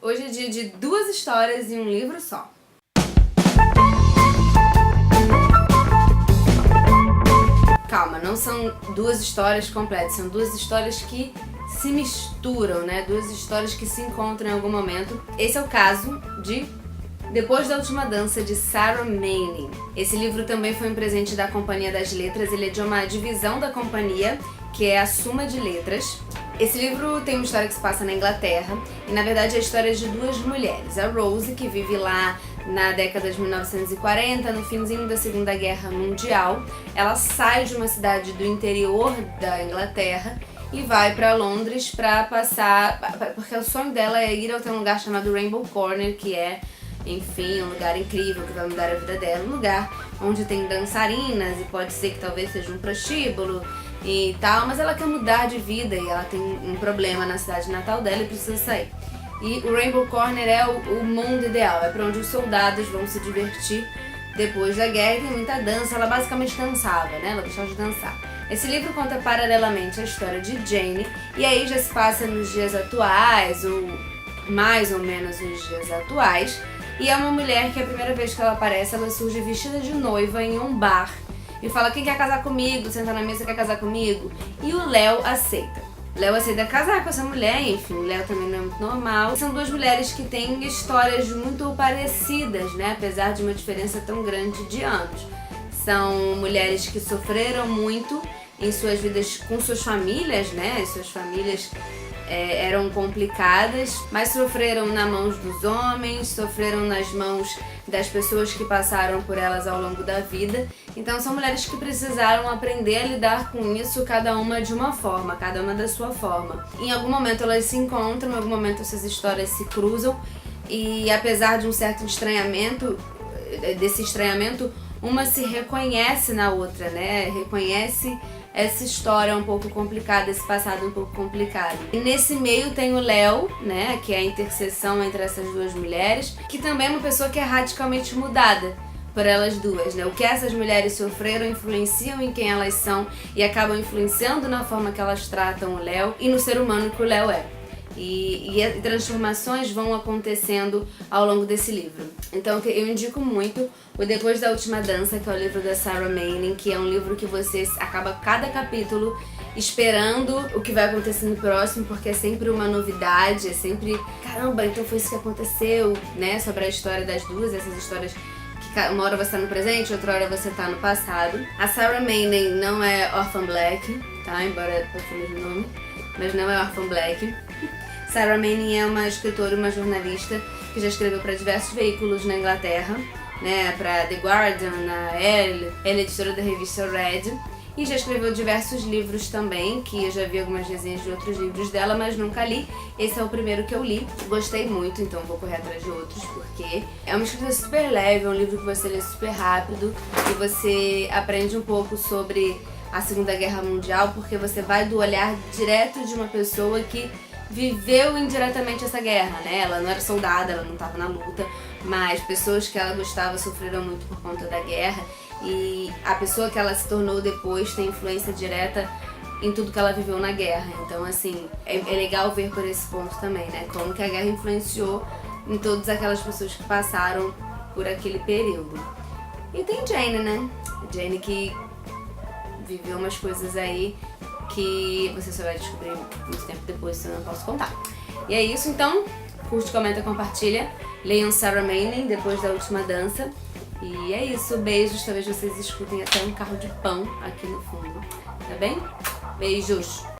Hoje é dia de 2 histórias em um livro só. Calma, não são 2 histórias completas, são 2 histórias que se misturam, né? 2 histórias que se encontram em algum momento. Esse é o caso de Depois da Última Dança, de Sarah Manning. Esse livro também foi um presente da Companhia das Letras, ele é de uma divisão da companhia, que é a Suma de Letras. Esse livro tem uma história que se passa na Inglaterra, e na verdade é a história de 2 mulheres. A Rose, que vive lá na década de 1940, no finzinho da Segunda Guerra Mundial. Ela sai de uma cidade do interior da Inglaterra e vai para Londres para passar, porque o sonho dela é ir até um lugar chamado Rainbow Corner, que é, enfim, um lugar incrível que vai mudar a vida dela, um lugar onde tem dançarinas e pode ser que talvez seja um prostíbulo e tal, mas ela quer mudar de vida e ela tem um problema na cidade natal dela e precisa sair. E o Rainbow Corner é o mundo ideal, é para onde os soldados vão se divertir depois da guerra, e tem muita dança. Ela basicamente dançava, né? Ela gostava de dançar. Esse livro conta paralelamente a história de Jane, e aí já se passa nos dias atuais, ou mais ou menos nos dias atuais, e é uma mulher que a primeira vez que ela aparece, ela surge vestida de noiva em um bar, e fala: quem quer casar comigo? Senta na mesa, quer casar comigo? E o Léo aceita. Léo aceita casar com essa mulher, enfim, o Léo também não é muito normal. São 2 mulheres que têm histórias muito parecidas, né? Apesar de uma diferença tão grande de anos. São mulheres que sofreram muito em suas vidas com suas famílias, né? As suas famílias eram complicadas, mas sofreram nas mãos dos homens, sofreram nas mãos das pessoas que passaram por elas ao longo da vida. Então são mulheres que precisaram aprender a lidar com isso, cada uma de uma forma, cada uma da sua forma. Em algum momento elas se encontram, em algum momento essas histórias se cruzam, e apesar de um certo estranhamento, uma se reconhece na outra, né? Reconhece essa história um pouco complicada, esse passado um pouco complicado. E nesse meio tem o Léo, né, que é a interseção entre essas 2 mulheres, que também é uma pessoa que é radicalmente mudada por elas 2, né? O que essas mulheres sofreram influenciam em quem elas são e acabam influenciando na forma que elas tratam o Léo e no ser humano que o Léo é. E transformações vão acontecendo ao longo desse livro. Então eu indico muito o Depois da Última Dança, que é o livro da Sarah Manning, que é um livro que você acaba cada capítulo esperando o que vai acontecer no próximo, porque é sempre uma novidade, é sempre, caramba, então foi isso que aconteceu, né? Sobre a história das 2, essas histórias que uma hora você tá no presente, outra hora você tá no passado. A Sarah Manning não é Orphan Black, tá? Embora fosse o mesmo nome, mas não é Orphan Black. Sarah Manning é uma escritora e uma jornalista que já escreveu para diversos veículos na Inglaterra, né, para The Guardian, na Elle, ela é editora da revista Red, e já escreveu diversos livros também, que eu já vi algumas resenhas de outros livros dela, mas nunca li. Esse é o primeiro que eu li, gostei muito, então vou correr atrás de outros, porque é uma escrita super leve, é um livro que você lê super rápido, e você aprende um pouco sobre a Segunda Guerra Mundial, porque você vai do olhar direto de uma pessoa que viveu indiretamente essa guerra, né? Ela não era soldada, ela não estava na luta, mas pessoas que ela gostava sofreram muito por conta da guerra, e a pessoa que ela se tornou depois tem influência direta em tudo que ela viveu na guerra. Então, assim, é legal ver por esse ponto também, né? Como que a guerra influenciou em todas aquelas pessoas que passaram por aquele período. E tem Jane, né? Jane que viveu umas coisas aí que você só vai descobrir muito tempo depois, se eu não posso contar. E é isso, então. Curte, comenta, compartilha. Leiam Sarah Manning, Depois da Última Dança. E é isso, beijos. Talvez vocês escutem até um carro de pão aqui no fundo, tá bem? Beijos!